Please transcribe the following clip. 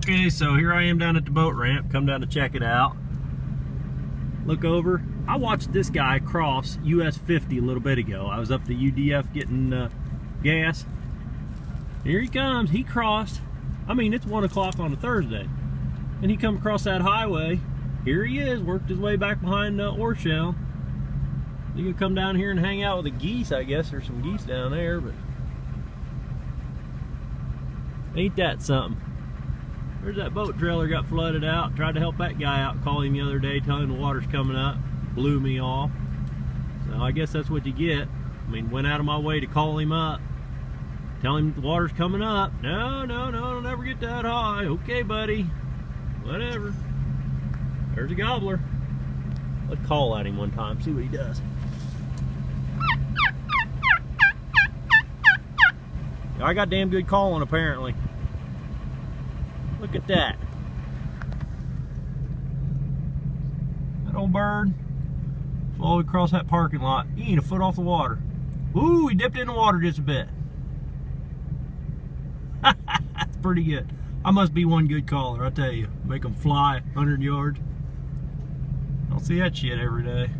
Okay, so here I am down at the boat ramp. Come down to check it out. Look over. I watched this guy cross US 50 a little bit ago. I was up to UDF getting gas. Here he comes. He crossed. I mean, it's 1 o'clock on a Thursday. And he come across that highway. Here he is, worked his way back behind Orshell. You can come down here and hang out with the geese, I guess. There's some geese down there, but ain't that something? There's that boat trailer got flooded out. Tried to help that guy out, call him the other day, tell him the water's coming up. Blew me off. So I guess that's what you get. I mean, went out of my way to call him up. Tell him the water's coming up. No, it'll never get that high. Okay, buddy. Whatever. There's a gobbler. Let's call at him one time, see what he does. I got damn good calling, apparently. Look at that. That old bird flew all the way across that parking lot. He ain't a foot off the water. Ooh, he dipped in the water just a bit. That's pretty good. I must be one good caller, I tell you. Make them fly 100 yards. Don't see that shit every day.